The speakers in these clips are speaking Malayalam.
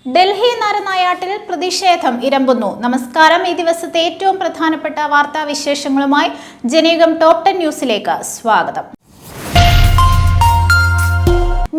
ഡൽഹി നരനായാട്ടിൽ പ്രതിഷേധം ഇരമ്പുന്നു. നമസ്കാരം. ഈ ദിവസത്തെ ഏറ്റവും പ്രധാനപ്പെട്ട വാർത്താ വിശേഷങ്ങളുമായി ജനയുഗം ടോപ്പ് 10 ന്യൂസിലേക്ക് സ്വാഗതം.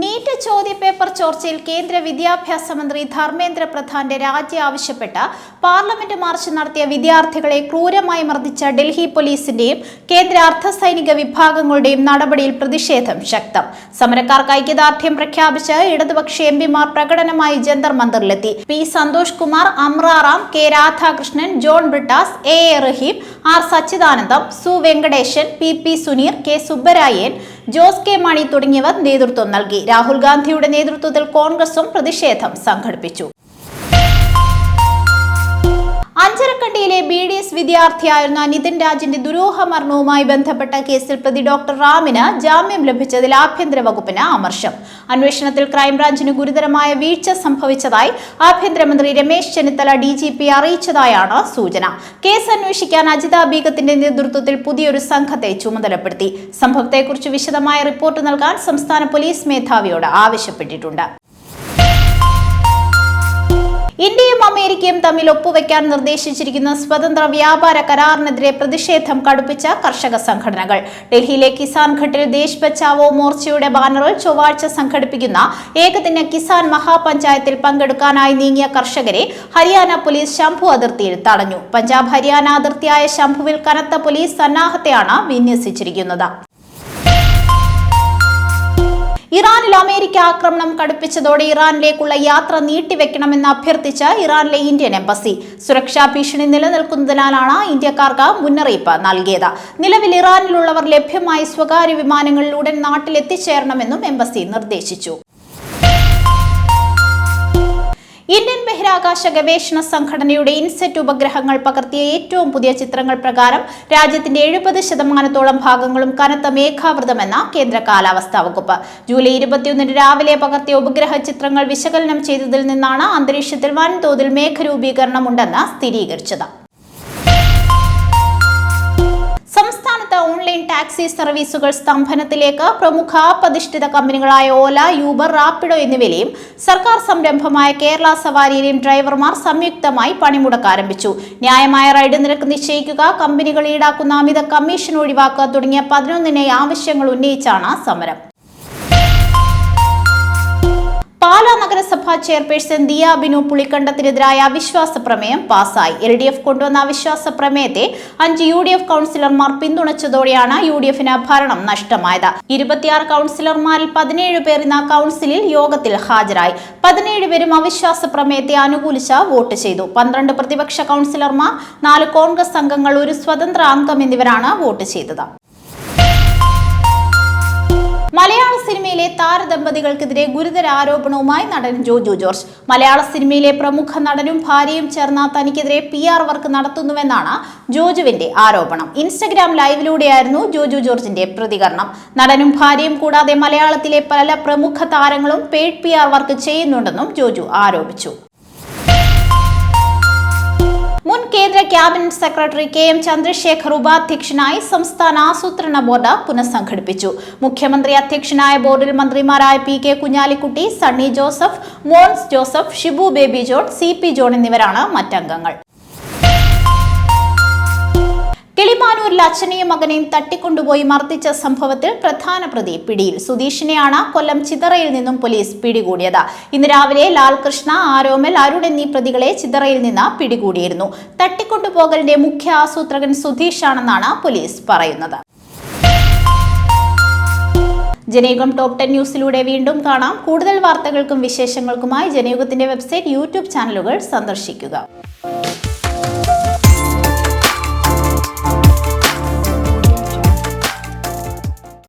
നീറ്റ് ചോദ്യപേപ്പർ ചോർച്ചയിൽ കേന്ദ്ര വിദ്യാഭ്യാസ മന്ത്രി ധർമ്മേന്ദ്ര പ്രധാന്റെ രാജി ആവശ്യപ്പെട്ട് പാർലമെന്റ് മാർച്ച് നടത്തിയ വിദ്യാർത്ഥികളെ ക്രൂരമായി മർദ്ദിച്ച ഡൽഹി പോലീസിന്റെയും കേന്ദ്ര അർദ്ധസൈനിക വിഭാഗങ്ങളുടെയും നടപടിയിൽ പ്രതിഷേധം ശക്തം. സമരക്കാർക്ക് ഐക്യദാർഢ്യം പ്രഖ്യാപിച്ച് ഇടതുപക്ഷ എംപിമാർ പ്രകടനമായി ജന്തർ മന്ദിറിലെത്തി. P Santhosh Kumar, Amra Ram, K Radhakrishnan, John Brittas, A Rahim, R Sachidanandam, Su Venkatesan, P Suneer, K Subbarayan, Jose K Mani തുടങ്ങിയവർ നേതൃത്വം നൽകി. രാഹുൽ ഗാന്ധിയുടെ നേതൃത്വത്തിൽ കോൺഗ്രസും പ്രതിഷേധം സംഘടിപ്പിച്ചു. അഞ്ചരക്കണ്ടിയിലെ BDS വിദ്യാർത്ഥിയായിരുന്ന നിതിൻ രാജിന്റെ ദുരൂഹ മരണവുമായി ബന്ധപ്പെട്ട കേസിൽ പ്രതി ഡോക്ടർ റാമിന് ജാമ്യം ലഭിച്ചതിൽ ആഭ്യന്തര വകുപ്പിന് അമർഷം. അന്വേഷണത്തിൽ ക്രൈംബ്രാഞ്ചിന് ഗുരുതരമായ വീഴ്ച സംഭവിച്ചതായി ആഭ്യന്തരമന്ത്രി രമേശ് ചെന്നിത്തല DGP അറിയിച്ചതായാണ് സൂചന. കേസ് അന്വേഷിക്കാൻ അജിത ബീഗത്തിന്റെ നേതൃത്വത്തിൽ പുതിയൊരു സംഘത്തെ ചുമതലപ്പെടുത്തി. സംഭവത്തെക്കുറിച്ച് വിശദമായ റിപ്പോർട്ട് നൽകാൻ സംസ്ഥാന പോലീസ് മേധാവിയോട് ആവശ്യപ്പെട്ടിട്ടുണ്ട്. ഇന്ത്യയും അമേരിക്കയും തമ്മിൽ ഒപ്പുവെക്കാൻ നിർദ്ദേശിച്ചിരിക്കുന്ന സ്വതന്ത്ര വ്യാപാര കരാറിനെതിരെ പ്രതിഷേധം കടുപ്പിച്ച കർഷക സംഘടനകൾ. ഡൽഹിയിലെ കിസാൻ ഘട്ടിൽ ദേശ് ബച്ചാവോ മോർച്ചയുടെ ബാനറിൽ ചൊവ്വാഴ്ച സംഘടിപ്പിക്കുന്ന ഏകദിന കിസാൻ മഹാപഞ്ചായത്തിൽ പങ്കെടുക്കാനായി നീങ്ങിയ കർഷകരെ ഹരിയാന പോലീസ് ശംഭു അതിർത്തിയിൽ തടഞ്ഞു. പഞ്ചാബ് ഹരിയാന അതിർത്തിയായ ശംഭുവിൽ കനത്ത പോലീസ് സന്നാഹത്തെയാണ് വിന്യസിച്ചിരിക്കുന്നത്. ഇറാനിൽ അമേരിക്ക ആക്രമണം കടുപ്പിച്ചതോടെ ഇറാനിലേക്കുള്ള യാത്ര നീട്ടിവെക്കണമെന്ന് അഭ്യർത്ഥിച്ച് ഇറാനിലെ ഇന്ത്യൻ എംബസി. സുരക്ഷാ ഭീഷണി നിലനിൽക്കുന്നതിനാലാണ് ഇന്ത്യക്കാർക്ക് മുന്നറിയിപ്പ് നൽകിയത്. നിലവിൽ ഇറാനിലുള്ളവർ ലഭ്യമായ സ്വകാര്യ വിമാനങ്ങളിൽ ഉടൻ നാട്ടിലെത്തിച്ചേരണമെന്നും എംബസി നിർദ്ദേശിച്ചു. ഇന്ത്യൻ ബഹിരാകാശ ഗവേഷണ സംഘടനയുടെ ഇൻസെറ്റ് ഉപഗ്രഹങ്ങൾ പകർത്തിയ ഏറ്റവും പുതിയ ചിത്രങ്ങൾ പ്രകാരം രാജ്യത്തിന്റെ 70% ഭാഗങ്ങളും കനത്ത മേഘാവൃതമെന്ന കേന്ദ്ര കാലാവസ്ഥാ വകുപ്പ്. ജൂലൈ 21 രാവിലെ പകർത്തിയ ഉപഗ്രഹ ചിത്രങ്ങൾ വിശകലനം ചെയ്തതിൽ നിന്നാണ് അന്തരീക്ഷത്തിൽ വൻതോതിൽ മേഘരൂപീകരണം ഉണ്ടെന്ന് സ്ഥിരീകരിച്ചത്. സംസ്ഥാനത്ത് ഓൺലൈൻ ടാക്സി സർവീസുകൾ സ്തംഭനത്തിലേക്ക്. പ്രമുഖ ആപ്പ് അധിഷ്ഠിത കമ്പനികളായ ഓല, യൂബർ, റാപ്പിഡോ എന്നിവയിലെയും സർക്കാർ സംരംഭമായ കേരള സവാരിയിലെയും ഡ്രൈവർമാർ സംയുക്തമായി പണിമുടക്ക് ആരംഭിച്ചു. ന്യായമായ റൈഡ് നിരക്ക് നിശ്ചയിക്കുക, കമ്പനികൾ ഈടാക്കുന്ന അമിത കമ്മീഷൻ ഒഴിവാക്കുക തുടങ്ങിയ 11 ആവശ്യങ്ങൾ ഉന്നയിച്ചാണ് സമരം. പാലാ നഗരസഭാ ചെയർപേഴ്സൺ ദിയ ബിനു പുളിക്കണ്ടത്തിനെതിരായ അവിശ്വാസ പ്രമേയം പാസായി. LDF കൊണ്ടുവന്ന അവിശ്വാസ പ്രമേയത്തെ 5 UDF കൗൺസിലർമാർ പിന്തുണച്ചതോടെയാണ് UDFന് ഭരണം നഷ്ടമായത്. 26 കൗൺസിലർമാരിൽ 17 പേർ ഇന്ന് കൗൺസിലിൽ യോഗത്തിൽ ഹാജരായി. 17 പേരും അവിശ്വാസ പ്രമേയത്തെ അനുകൂലിച്ച് വോട്ട് ചെയ്തു. 12 പ്രതിപക്ഷ കൗൺസിലർമാർ, 4 കോൺഗ്രസ് അംഗങ്ങൾ, 1 സ്വതന്ത്ര അംഗം എന്നിവരാണ് വോട്ട് ചെയ്തത്. മലയാള സിനിമയിലെ താരദമ്പതികൾക്കെതിരെ ഗുരുതര ആരോപണവുമായി നടൻ ജോജു ജോർജ്. മലയാള സിനിമയിലെ പ്രമുഖ നടനും ഭാര്യയും ചേർന്ന് തനിക്കെതിരെ PR വർക്ക് നടത്തുന്നുവെന്നാണ് ജോജുവിന്റെ ആരോപണം. ഇൻസ്റ്റഗ്രാം ലൈവിലൂടെയായിരുന്നു ജോജു ജോർജിന്റെ പ്രതികരണം. നടനും ഭാര്യയും കൂടാതെ മലയാളത്തിലെ പല പ്രമുഖ താരങ്ങളും പെയ്ഡ് PR വർക്ക് ചെയ്യുന്നുണ്ടെന്നും ജോജു ആരോപിച്ചു. മുൻ കേന്ദ്ര ക്യാബിനറ്റ് സെക്രട്ടറി KM ചന്ദ്രശേഖർ ഉപാധ്യക്ഷനായി സംസ്ഥാന ആസൂത്രണ ബോർഡ് പുനഃസംഘടിപ്പിച്ചു. മുഖ്യമന്ത്രി അധ്യക്ഷനായ ബോർഡിൽ മന്ത്രിമാരായ PK Kunhalikutty, Sunny Joseph, Mons Joseph, Shibu baby John, CP John എന്നിവരാണ് മറ്റംഗങ്ങൾ. കിളിമാനൂരിൽ അച്ഛനെയും മകനെയും തട്ടിക്കൊണ്ടുപോയി മർദ്ദിച്ച സംഭവത്തിൽ പ്രധാന പ്രതി പിടിയിൽ. സുധീഷിനെയാണ് കൊല്ലം ചിതറയിൽ നിന്നും പോലീസ് പിടികൂടിയത്. ഇന്ന് രാവിലെ ലാൽകൃഷ്ണ, ആരോമൽ, അരുൺ എന്നീ പ്രതികളെ ചിതറയിൽ നിന്ന് പിടികൂടിയിരുന്നു. തട്ടിക്കൊണ്ടുപോകലിന്റെ മുഖ്യ ആസൂത്രകൻ സുധീഷാണെന്നാണ് പോലീസ് പറയുന്നത്. ജനയുഗം ടോപ്പ് 10 ന്യൂസിലൂടെ വീണ്ടും കാണാം. കൂടുതൽ വാർത്തകൾക്കും വിശേഷങ്ങൾക്കുമായി ജനയുഗത്തിന്റെ വെബ്സൈറ്റ്, YouTube ചാനലുകൾ സന്ദർശിക്കുക.